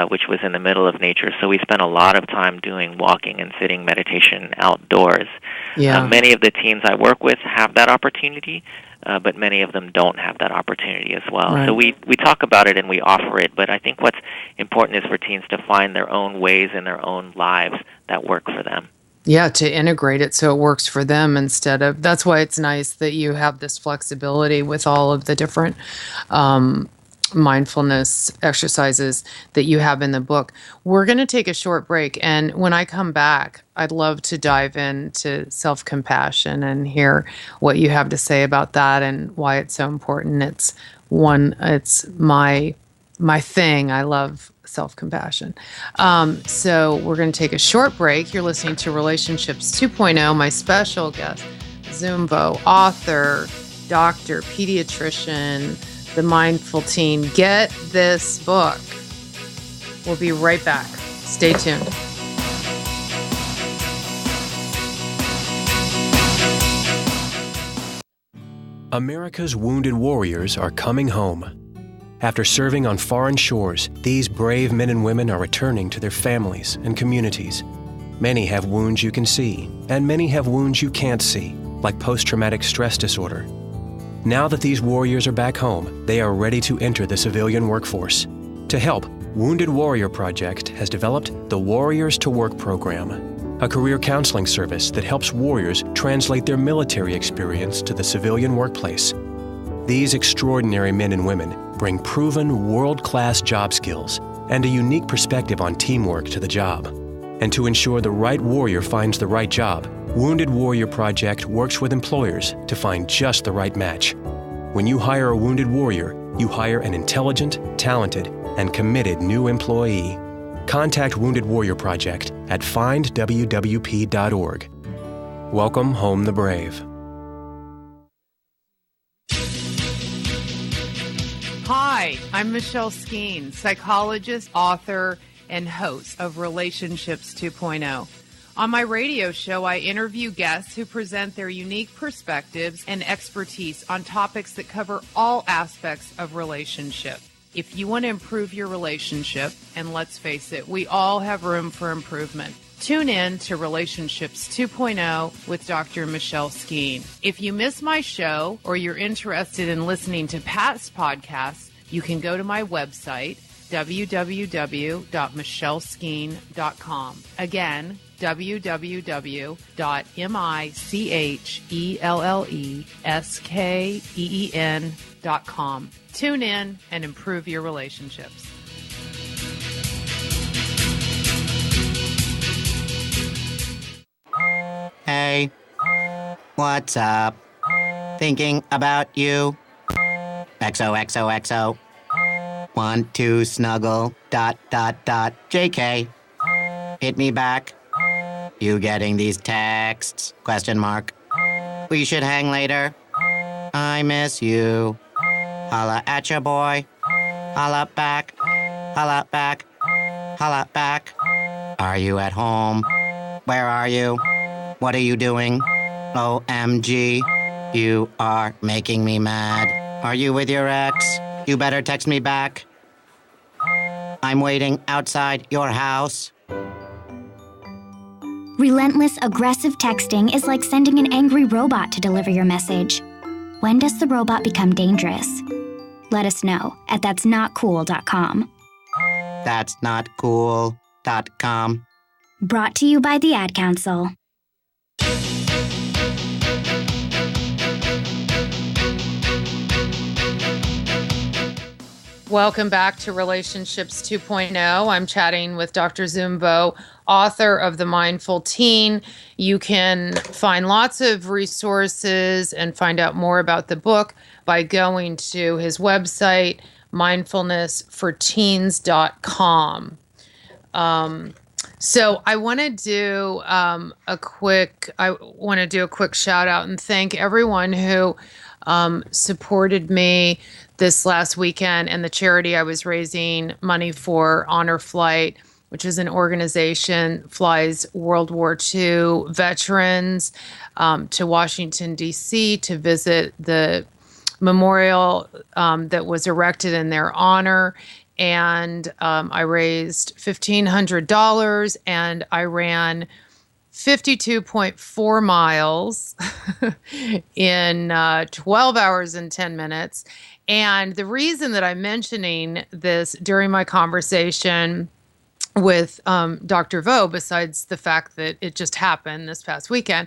which was in the middle of nature. So we spent a lot of time doing walking and sitting meditation outdoors. Many of the teens I work with have that opportunity, but many of them don't have that opportunity as well. So we talk about it and we offer it, but I think what's important is for teens to find their own ways in their own lives that work for them. Yeah, to integrate it so it works for them instead of, that's why it's nice that you have this flexibility with all of the different mindfulness exercises that you have in the book. We're going to take a short break. And when I come back, I'd love to dive into self-compassion and hear what you have to say about that and why it's so important. It's my thing. I love self-compassion. So we're going to take a short break. You're listening to Relationships 2.0. My special guest, Zumbo, author, doctor, pediatrician, The Mindful Teen. Get this book. We'll be right back. Stay tuned. America's wounded warriors are coming home. After serving on foreign shores, these brave men and women are returning to their families and communities. Many have wounds you can see, and many have wounds you can't see, like post-traumatic stress disorder. Now that these warriors are back home, they are ready to enter the civilian workforce. To help, Wounded Warrior Project has developed the Warriors to Work program, a career counseling service that helps warriors translate their military experience to the civilian workplace. These extraordinary men and women bring proven world-class job skills and a unique perspective on teamwork to the job. And to ensure the right warrior finds the right job, Wounded Warrior Project works with employers to find just the right match. When you hire a wounded warrior, you hire an intelligent, talented, and committed new employee. Contact Wounded Warrior Project at findwwp.org. Welcome home the brave. Hi, I'm Michelle Skeen, psychologist, author, and host of Relationships 2.0. On my radio show, I interview guests who present their unique perspectives and expertise on topics that cover all aspects of relationship. If you want to improve your relationship, and let's face it, we all have room for improvement, tune in to Relationships 2.0 with Dr. Michelle Skeen. If you miss my show or you're interested in listening to past podcasts, you can go to my website, www.michelleskeen.com. Again, www.michelleskeen.com. Tune in and improve your relationships. Hey, what's up? Thinking about you. XOXOXO. Want to snuggle. ... JK. Hit me back. You getting these texts? ? We should hang later. I miss you. Holla at ya, boy. Holla back. Holla back. Holla back. Are you at home? Where are you? What are you doing? OMG. You are making me mad. Are you with your ex? You better text me back. I'm waiting outside your house. Relentless, aggressive texting is like sending an angry robot to deliver your message. When does the robot become dangerous? Let us know at that'snotcool.com. That'snotcool.com. Brought to you by the Ad Council. Welcome back to Relationships 2.0. I'm chatting with Dr. Zumbo, author of The Mindful Teen. You can find lots of resources and find out more about the book by going to his website, mindfulnessforteens.com. So I want to do a quick shout out and thank everyone who supported me this last weekend and the charity I was raising money for, Honor Flight, which is an organization flies World War II veterans to Washington, D.C. to visit the memorial that was erected in their honor. And I raised $1,500 and I ran 52.4 miles in 12 hours and 10 minutes. And the reason that I'm mentioning this during my conversation with Dr. Vo, besides the fact that it just happened this past weekend,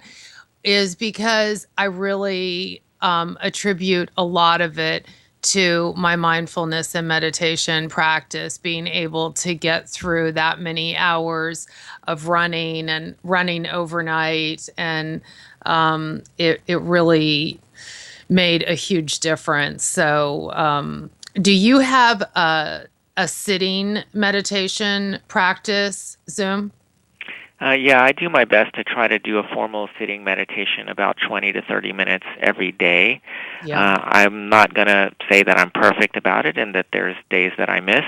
is because I really attribute a lot of it to my mindfulness and meditation practice, being able to get through that many hours of running and running overnight. And it really made a huge difference. So do you have a sitting meditation practice, Zoom? Yeah, I do my best to try to do a formal sitting meditation about 20 to 30 minutes every day. Yeah. I'm not going to say that I'm perfect about it and that there's days that I miss,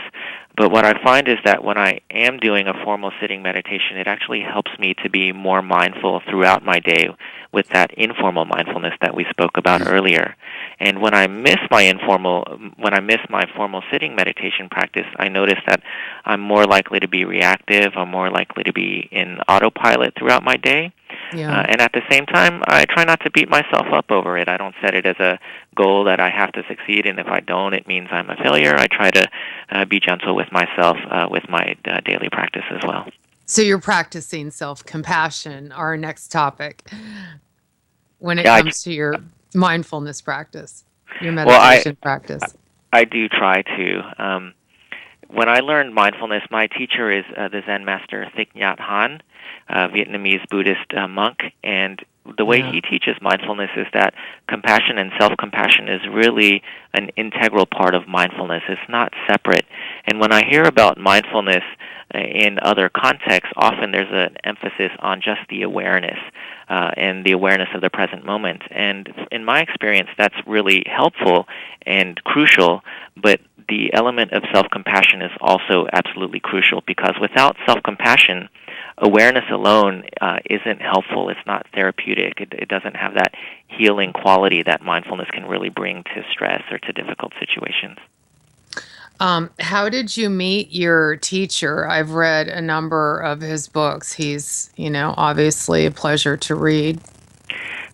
but what I find is that when I am doing a formal sitting meditation, it actually helps me to be more mindful throughout my day with that informal mindfulness that we spoke about earlier. And when I miss my formal sitting meditation practice, I notice that I'm more likely to be reactive. I'm more likely to be in autopilot throughout my day. Yeah. And at the same time, I try not to beat myself up over it. I don't set it as a goal that I have to succeed, and if I don't, it means I'm a failure. I try to be gentle with myself with my daily practice as well. So you're practicing self-compassion, our next topic, when it comes to your mindfulness practice, your meditation practice. I do try to. When I learned mindfulness, my teacher is the Zen master Thich Nhat Hanh, a Vietnamese Buddhist monk, and the way he teaches mindfulness is that compassion and self-compassion is really an integral part of mindfulness. It's not separate. And when I hear about mindfulness in other contexts, often there's an emphasis on just the awareness and the awareness of the present moment. And in my experience, that's really helpful and crucial, but the element of self-compassion is also absolutely crucial, because without self-compassion, awareness alone isn't helpful. It's not therapeutic. It doesn't have that healing quality that mindfulness can really bring to stress or to difficult situations. How did you meet your teacher? I've read a number of his books. He's, obviously a pleasure to read.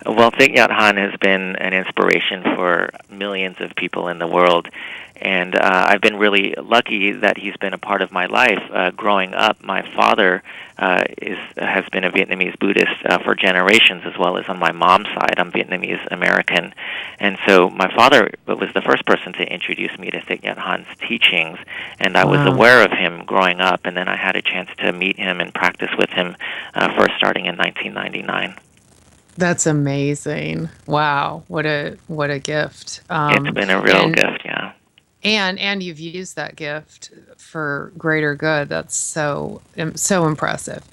Well, Thich Nhat Hanh has been an inspiration for millions of people in the world, and I've been really lucky that he's been a part of my life. Growing up, my father has been a Vietnamese Buddhist for generations, as well as on my mom's side. I'm Vietnamese American, and so my father was the first person to introduce me to Thich Nhat Hanh's teachings, and I was aware of him growing up, and then I had a chance to meet him and practice with him first starting in 1999. That's amazing. Wow. What a gift. It's been a real gift, yeah. And you've used that gift for greater good. That's so impressive.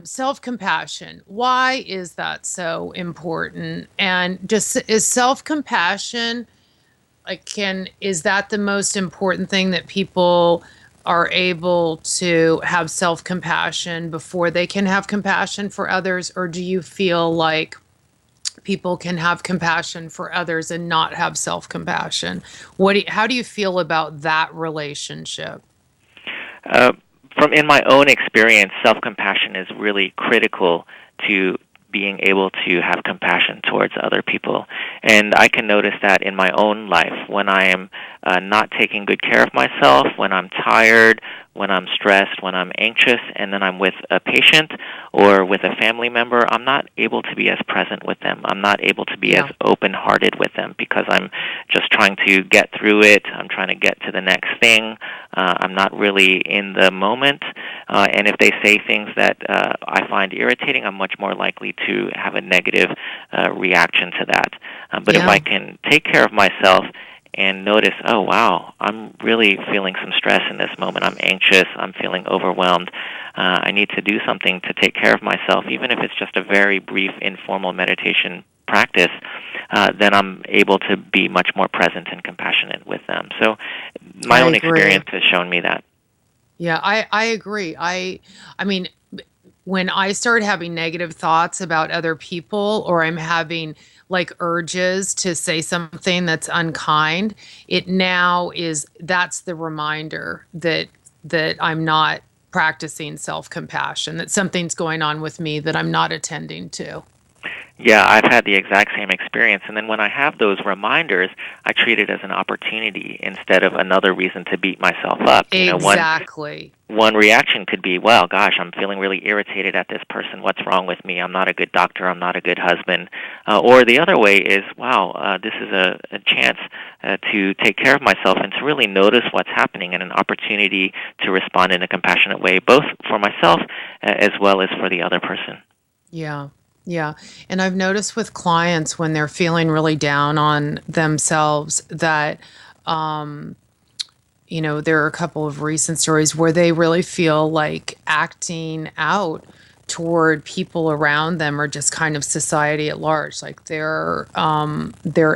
Self-compassion. Why is that so important? And is self-compassion is that the most important thing, that people are able to have self-compassion before they can have compassion for others? Or do you feel like people can have compassion for others and not have self-compassion? How do you feel about that relationship? In my own experience, self-compassion is really critical to being able to have compassion towards other people. And I can notice that in my own life, when I am not taking good care of myself, when I'm tired, when I'm stressed, when I'm anxious, and then I'm with a patient or with a family member, I'm not able to be as present with them. I'm not able to be as open-hearted with them, because I'm just trying to get through it. I'm trying to get to the next thing. I'm not really in the moment. And if they say things that I find irritating, I'm much more likely to have a negative reaction to that. But if I can take care of myself and notice, oh, wow, I'm really feeling some stress in this moment. I'm anxious. I'm feeling overwhelmed. I need to do something to take care of myself, even if it's just a very brief, informal meditation practice, then I'm able to be much more present and compassionate with them. So my own experience has shown me that. Yeah, I agree. I mean, when I start having negative thoughts about other people, or I'm having urges to say something that's unkind, that's the reminder that I'm not practicing self-compassion, that something's going on with me that I'm not attending to. Yeah, I've had the exact same experience. And then when I have those reminders, I treat it as an opportunity instead of another reason to beat myself up. Exactly. One reaction could be, well, gosh, I'm feeling really irritated at this person. What's wrong with me? I'm not a good doctor. I'm not a good husband. Or the other way is, wow, this is a chance to take care of myself and to really notice what's happening and an opportunity to respond in a compassionate way, both for myself as well as for the other person. Yeah. Yeah. And I've noticed with clients when they're feeling really down on themselves that, there are a couple of recent stories where they really feel like acting out toward people around them or just kind of society at large. Like they're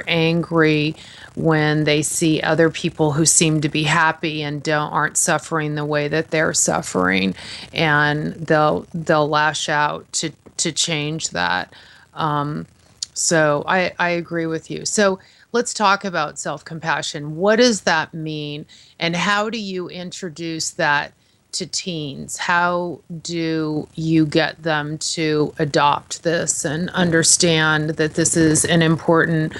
angry when they see other people who seem to be happy and aren't suffering the way that they're suffering, and they'll lash out to change that. So I agree with you. So let's talk about self-compassion. What does that mean, and how do you introduce that to teens? How do you get them to adopt this and understand that this is an important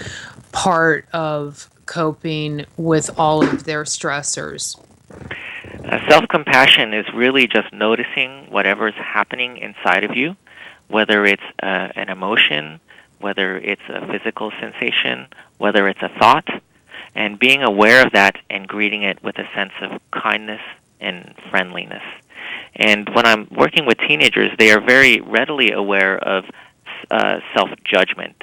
part of coping with all of their stressors? Self-compassion is really just noticing whatever's happening inside of you, whether it's an emotion, whether it's a physical sensation, whether it's a thought, and being aware of that and greeting it with a sense of kindness and friendliness. And when I'm working with teenagers, they are very readily aware of self-judgment.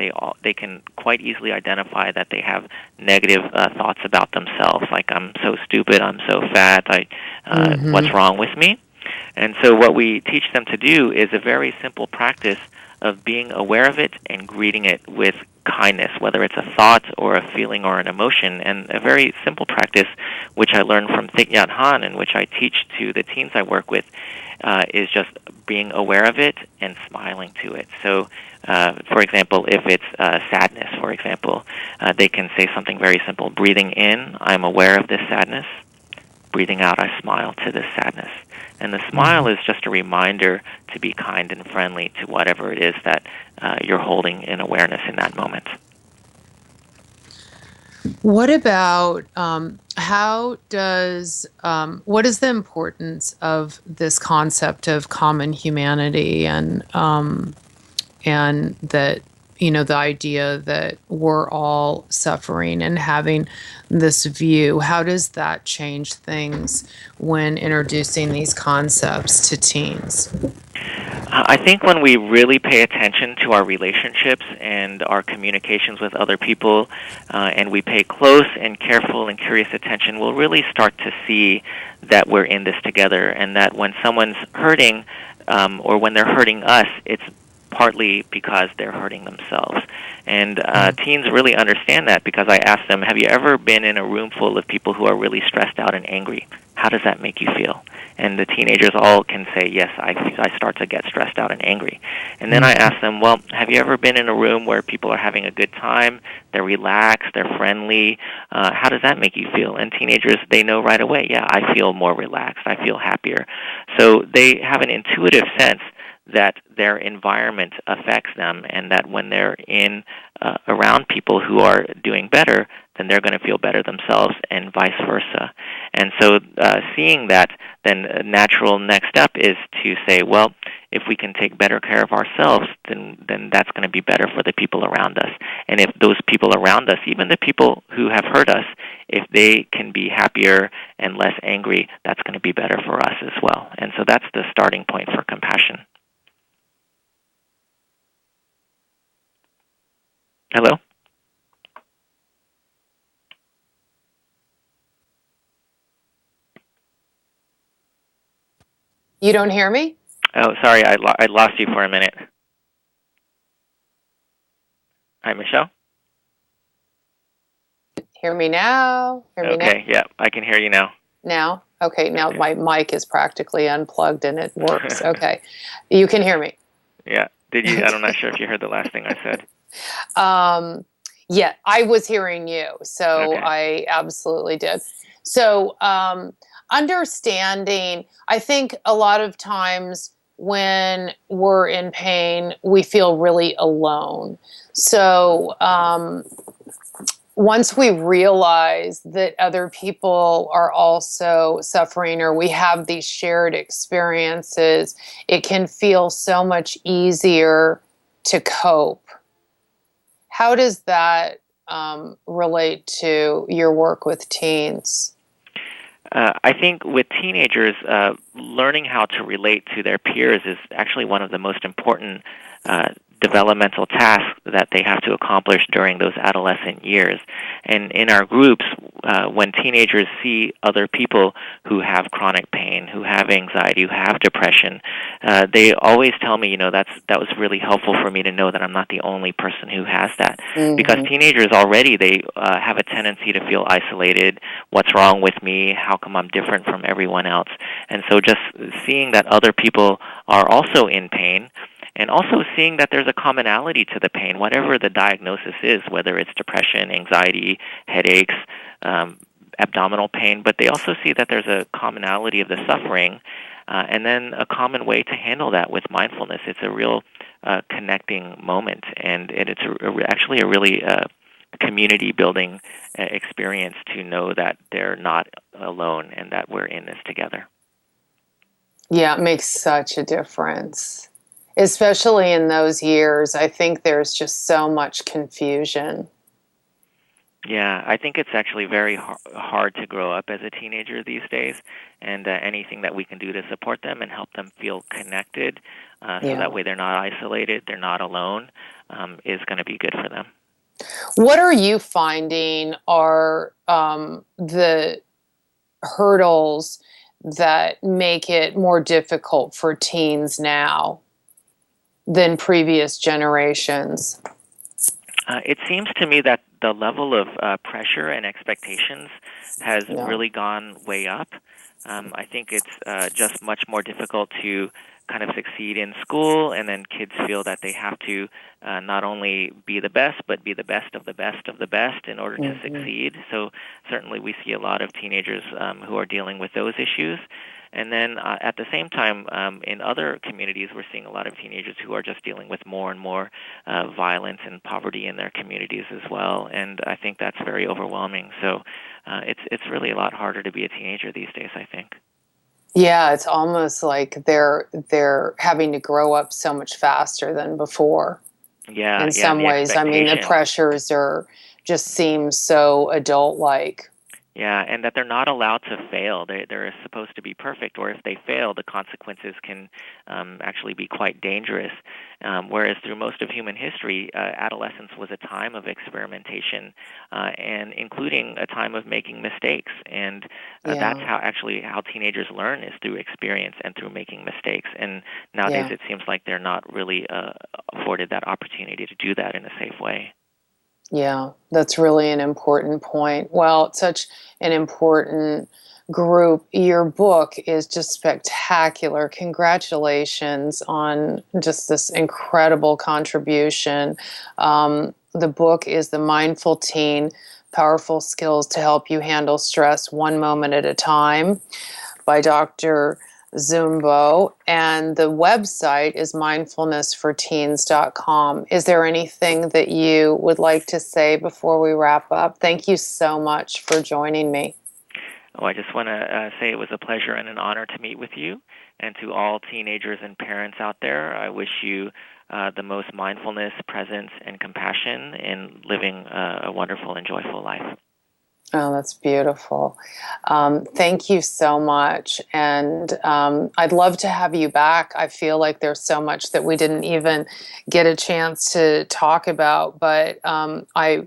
They can quite easily identify that they have negative thoughts about themselves, like I'm so stupid, I'm so fat, what's wrong with me? And so what we teach them to do is a very simple practice of being aware of it and greeting it with kindness, whether it's a thought or a feeling or an emotion. And a very simple practice, which I learned from Thich Nhat Hanh and which I teach to the teens I work with, is just being aware of it and smiling to it. So, for example, if it's sadness, for example, they can say something very simple. Breathing in, I'm aware of this sadness. Breathing out, I smile to this sadness. And the smile is just a reminder to be kind and friendly to whatever it is that you're holding in awareness in that moment. What about what is the importance of this concept of common humanity and that, the idea that we're all suffering and having this view? How does that change things when introducing these concepts to teens? I think when we really pay attention to our relationships and our communications with other people, and we pay close and careful and curious attention, we'll really start to see that we're in this together, and that when someone's hurting or when they're hurting us, it's partly because they're hurting themselves. And teens really understand that because I ask them, have you ever been in a room full of people who are really stressed out and angry? How does that make you feel? And the teenagers all can say, yes, I start to get stressed out and angry. And then I ask them, well, have you ever been in a room where people are having a good time, they're relaxed, they're friendly? How does that make you feel? And teenagers, they know right away, yeah, I feel more relaxed, I feel happier. So they have an intuitive sense that their environment affects them, and that when they're around people who are doing better, then they're going to feel better themselves, and vice versa. And so seeing that, then a natural next step is to say, well, if we can take better care of ourselves, then that's going to be better for the people around us. And if those people around us, even the people who have hurt us, if they can be happier and less angry, that's going to be better for us as well. And so that's the starting point for compassion. Hello? You don't hear me? Oh, sorry, I lost you for a minute. Hi, Michelle? Hear me now? Okay, yeah, I can hear you now. Now? Okay, now my mic is practically unplugged and it works. Okay. You can hear me. Yeah. Did you? I'm not sure if you heard the last thing I said. Yeah, I was hearing you, so Okay. I absolutely did. So understanding, I think a lot of times when we're in pain, we feel really alone. So once we realize that other people are also suffering, or we have these shared experiences, it can feel so much easier to cope. How does that relate to your work with teens? I think with teenagers, learning how to relate to their peers is actually one of the most important developmental tasks that they have to accomplish during those adolescent years. And in our groups, when teenagers see other people who have chronic pain, who have anxiety, who have depression, they always tell me, that was really helpful for me to know that I'm not the only person who has that. Mm-hmm. Because teenagers already, they have a tendency to feel isolated. What's wrong with me? How come I'm different from everyone else? And so just seeing that other people are also in pain, and also seeing that there's a commonality to the pain, whatever the diagnosis is, whether it's depression, anxiety, headaches, abdominal pain, but they also see that there's a commonality of the suffering, and then a common way to handle that with mindfulness. It's a real connecting moment, and it's actually a really community-building experience to know that they're not alone and that we're in this together. Yeah, it makes such a difference. Especially in those years, I think there's just so much confusion. Yeah, I think it's actually very hard to grow up as a teenager these days, and anything that we can do to support them and help them feel connected, so that way they're not isolated, they're not alone, is going to be good for them. What are you finding are the hurdles that make it more difficult for teens now than previous generations? It seems to me that the level of pressure and expectations has really gone way up. I think it's just much more difficult to kind of succeed in school, and then kids feel that they have to not only be the best, but be the best of the best of the best in order to succeed. So certainly we see a lot of teenagers who are dealing with those issues. And then at the same time, in other communities, we're seeing a lot of teenagers who are just dealing with more and more violence and poverty in their communities as well. And I think that's very overwhelming. So it's really a lot harder to be a teenager these days, I think. Yeah, it's almost like they're having to grow up so much faster than before. Yeah, in some ways. I mean, the pressures just seem so adult-like. Yeah, and that they're not allowed to fail. They're supposed to be perfect, or if they fail, the consequences can actually be quite dangerous. Whereas through most of human history, adolescence was a time of experimentation, and including a time of making mistakes. And that's how teenagers learn, is through experience and through making mistakes. And nowadays it seems like they're not really afforded that opportunity to do that in a safe way. Yeah, that's really an important point. Well, it's such an important group. Your book is just spectacular. Congratulations on just this incredible contribution. The book is The Mindful Teen, Powerful Skills to Help You Handle Stress One Moment at a Time by Dr. Zumbo, and the website is mindfulnessforteens.com. Is there anything that you would like to say before we wrap up? Thank you so much for joining me. Oh, I just want to say it was a pleasure and an honor to meet with you. And to all teenagers and parents out there, I wish you the most mindfulness, presence, and compassion in living a wonderful and joyful life. Oh, that's beautiful. Thank you so much. And I'd love to have you back. I feel like there's so much that we didn't even get a chance to talk about, but I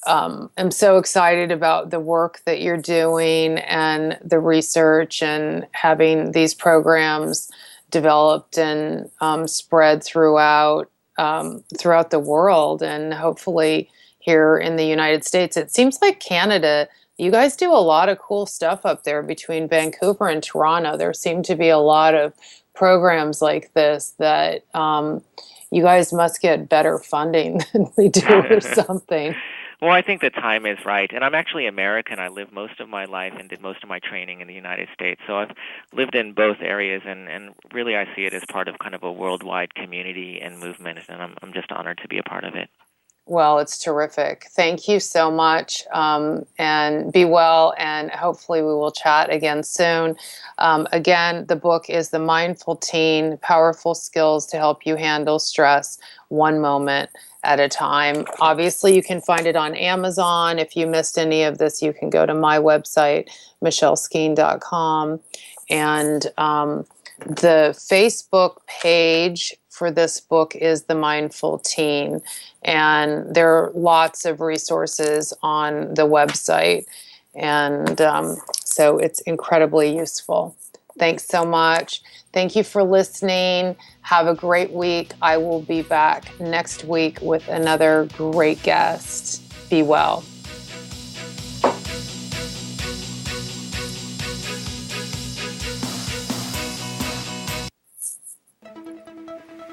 am so excited about the work that you're doing and the research and having these programs developed and spread throughout the world, and hopefully here in the United States. It seems like Canada, you guys do a lot of cool stuff up there between Vancouver and Toronto. There seem to be a lot of programs like this that you guys must get better funding than we do or something. Well, I think the time is right. And I'm actually American. I lived most of my life and did most of my training in the United States. So I've lived in both areas, and really I see it as part of kind of a worldwide community and movement, and I'm just honored to be a part of it. Well, it's terrific. Thank you so much, and be well, and hopefully we will chat again soon. Again, the book is The Mindful Teen, Powerful Skills to Help You Handle Stress One Moment at a Time. Obviously, you can find it on Amazon. If you missed any of this, you can go to my website, michelleskeen.com. And the Facebook page for this book is The Mindful Teen. And there are lots of resources on the website. And so it's incredibly useful. Thanks so much. Thank you for listening. Have a great week. I will be back next week with another great guest. Be well.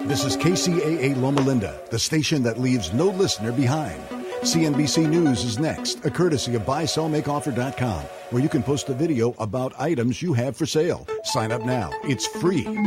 This is Kcaa Loma Linda, the station that leaves no listener behind. CNBC News is next, a courtesy of buysellmakeoffer.com, where you can post a video about items you have for sale. Sign up now. It's free. Corporate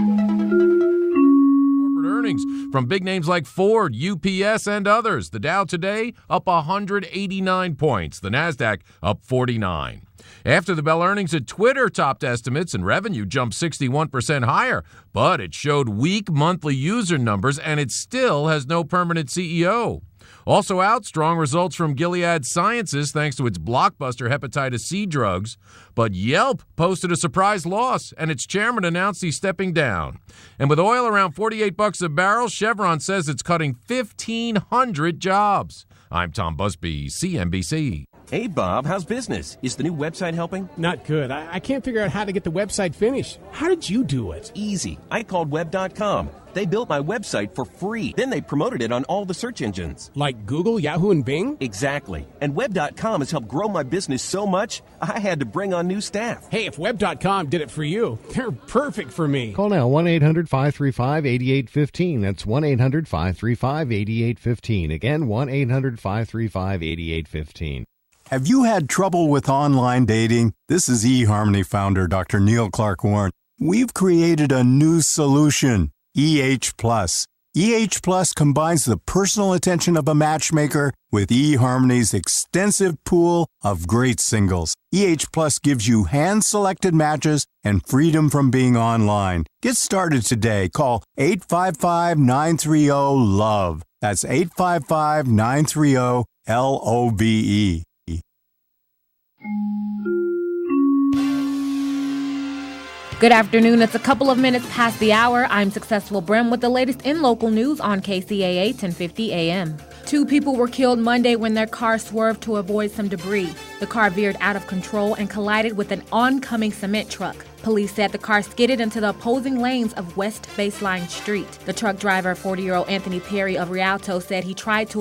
earnings from big names like Ford, UPS, and others. The Dow today up 189 points. The Nasdaq up 49. After the bell earnings at Twitter topped estimates and revenue jumped 61% higher, but it showed weak monthly user numbers and it still has no permanent CEO. Also out, strong results from Gilead Sciences thanks to its blockbuster hepatitis C drugs. But Yelp posted a surprise loss, and its chairman announced he's stepping down. And with oil around $48 a barrel, Chevron says it's cutting 1,500 jobs. I'm Tom Busby, CNBC. Hey, Bob, how's business? Is the new website helping? Not good. I can't figure out how to get the website finished. How did you do it? Easy. I called Web.com. They built my website for free. Then they promoted it on all the search engines. Like Google, Yahoo, and Bing? Exactly. And Web.com has helped grow my business so much, I had to bring on new staff. Hey, if Web.com did it for you, they're perfect for me. Call now, 1-800-535-8815. That's 1-800-535-8815. Again, 1-800-535-8815. Have you had trouble with online dating? This is eHarmony founder Dr. Neil Clark Warren. We've created a new solution, EH Plus. EH Plus combines the personal attention of a matchmaker with eHarmony's extensive pool of great singles. EH Plus gives you hand-selected matches and freedom from being online. Get started today. Call 855-930-LOVE. That's 855-930-LOVE. Good afternoon. It's a couple of minutes past the hour. I'm Successful Brim with the latest in local news on KCAA 1050 AM. 2 people were killed Monday when their car swerved to avoid some debris. The car veered out of control and collided with an oncoming cement truck. Police said the car skidded into the opposing lanes of West Baseline Street. The truck driver, 40-year-old Anthony Perry of Rialto, said he tried to